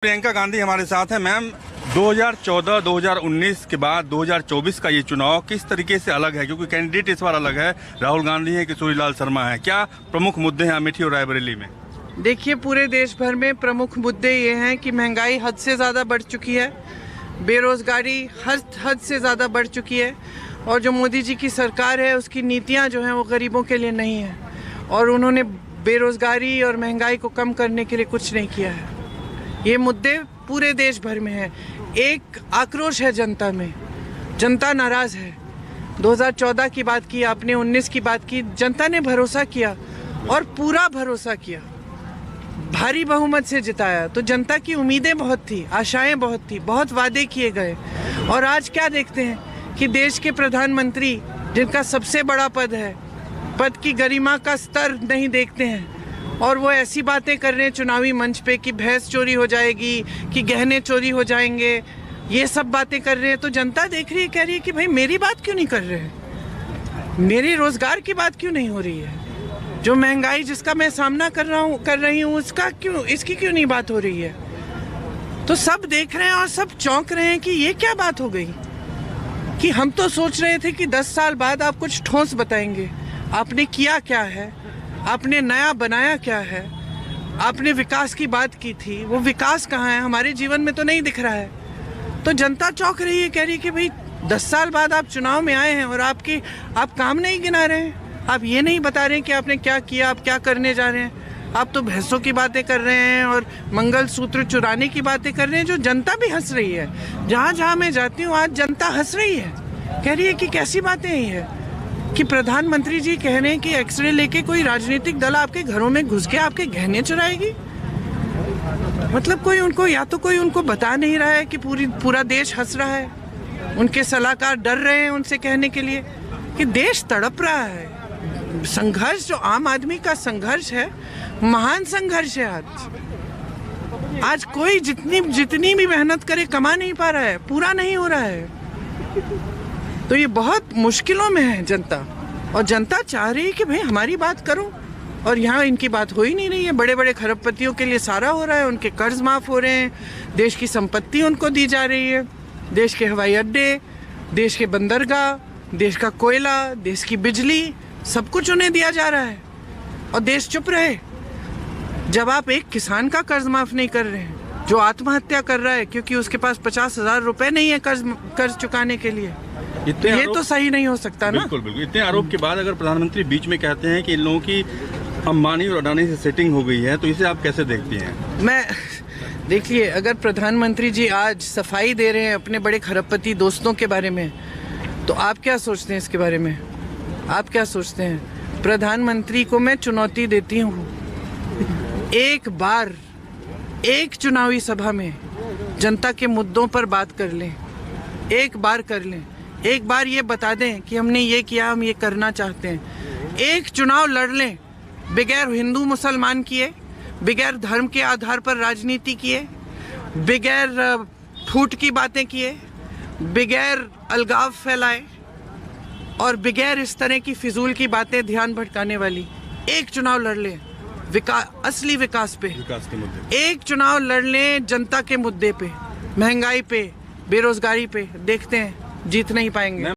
प्रियंका गांधी हमारे साथ हैं। मैम, 2014-2019 के बाद 2024 का ये चुनाव किस तरीके से अलग है, क्योंकि कैंडिडेट इस बार अलग है, राहुल गांधी हैं, किशोरीलाल शर्मा है। क्या प्रमुख मुद्दे हैं अमेठी और रायबरेली में? देखिए, पूरे देश भर में प्रमुख मुद्दे ये हैं कि महंगाई हद से ज़्यादा बढ़ चुकी है, बेरोज़गारी हद से ज़्यादा बढ़ चुकी है, और जो मोदी जी की सरकार है उसकी नीतियाँ जो हैं वो गरीबों के लिए नहीं हैं, और उन्होंने बेरोज़गारी और महंगाई को कम करने के लिए कुछ नहीं किया है। ये मुद्दे पूरे देश भर में है। एक आक्रोश है जनता में, जनता नाराज़ है। 2014 की बात की आपने, 19 की बात की, जनता ने भरोसा किया और पूरा भरोसा किया, भारी बहुमत से जिताया। तो जनता की उम्मीदें बहुत थी, आशाएं बहुत थी, बहुत वादे किए गए, और आज क्या देखते हैं कि देश के प्रधानमंत्री, जिनका सबसे बड़ा पद है, पद की गरिमा का स्तर नहीं देखते हैं, और वो ऐसी बातें कर रहे हैं चुनावी मंच पे कि भैंस चोरी हो जाएगी, कि गहने चोरी हो जाएंगे, ये सब बातें कर रहे हैं। तो जनता देख रही है, कह रही है कि भाई मेरी बात क्यों नहीं कर रहे हैं, मेरी रोजगार की बात क्यों नहीं हो रही है, जो महंगाई जिसका मैं सामना कर रही हूँ इसकी क्यों नहीं बात हो रही है। तो सब देख रहे हैं और सब चौंक रहे हैं कि ये क्या बात हो गई, कि हम तो सोच रहे थे कि 10 साल बाद आप कुछ ठोस बताएंगे, आपने किया क्या है, आपने नया बनाया क्या है, आपने विकास की बात की थी, वो विकास कहाँ है, हमारे जीवन में तो नहीं दिख रहा है। तो जनता चौंक रही है, कह रही है कि भाई 10 साल बाद आप चुनाव में आए हैं और आप काम नहीं गिना रहे हैं, आप ये नहीं बता रहे हैं कि आपने क्या किया, आप क्या करने जा रहे हैं। आप तो भैंसों की बातें कर रहे हैं और मंगलसूत्र चुराने की बातें कर रहे हैं, जो जनता भी हंस रही है। जहाँ जहाँ मैं जाती हूँ आज जनता हंस रही है, कह रही है कि कैसी बातें हैं ये, कि प्रधानमंत्री जी कह रहे हैं कि एक्सरे लेके कोई राजनीतिक दल आपके घरों में घुस के आपके गहने चुराएगी। मतलब कोई उनको बता नहीं रहा है कि पूरा देश हंस रहा है, उनके सलाहकार डर रहे हैं उनसे कहने के लिए कि देश तड़प रहा है। संघर्ष, जो आम आदमी का संघर्ष है, महान संघर्ष है। आज कोई जितनी भी मेहनत करे कमा नहीं पा रहा है, पूरा नहीं हो रहा है। तो ये बहुत मुश्किलों में है जनता, और जनता चाह रही है कि भाई हमारी बात करो, और यहाँ इनकी बात हो ही नहीं रही है। बड़े बड़े खरबपतियों के लिए सारा हो रहा है, उनके कर्ज माफ हो रहे हैं, देश की संपत्ति उनको दी जा रही है, देश के हवाई अड्डे, देश के बंदरगाह, देश का कोयला, देश की बिजली, सब कुछ उन्हें दिया जा रहा है, और देश चुप रहे। जब आप एक किसान का कर्ज माफ नहीं कर रहे हैं, जो आत्महत्या कर रहा है क्योंकि उसके पास 50,000 रुपए नहीं है कर्ज चुकाने के लिए, ये तो सही नहीं हो सकता ना। बिल्कुल बिल्कुल। इतने आरोप के बाद अगर प्रधानमंत्री बीच में कहते हैं कि इन लोगों की अंबानी और अडानी से सेटिंग हो गई है, तो इसे आप कैसे देखती हैं? देखिए, अगर प्रधानमंत्री जी आज सफाई दे रहे हैं अपने बड़े खरबपति दोस्तों के बारे में, तो आप क्या सोचते हैं इसके बारे में? आप क्या सोचते हैं? प्रधानमंत्री को मैं चुनौती देती हूँ, एक बार एक चुनावी सभा में जनता के मुद्दों पर बात कर लें, एक बार कर लें, एक बार ये बता दें कि हमने ये किया, हम ये करना चाहते हैं। एक चुनाव लड़ लें, बगैर हिंदू मुसलमान किए, बगैर धर्म के आधार पर राजनीति किए, बगैर फूट की बातें किए, बगैर अलगाव फैलाए, और बगैर इस तरह की फिजूल की बातें ध्यान भटकाने वाली, एक चुनाव लड़ लें असली विकास पे, विकास के मुद्दे। एक चुनाव लड़ लें जनता के मुद्दे पे, महंगाई पे, बेरोजगारी पे, देखते हैं जीत नहीं पाएंगे।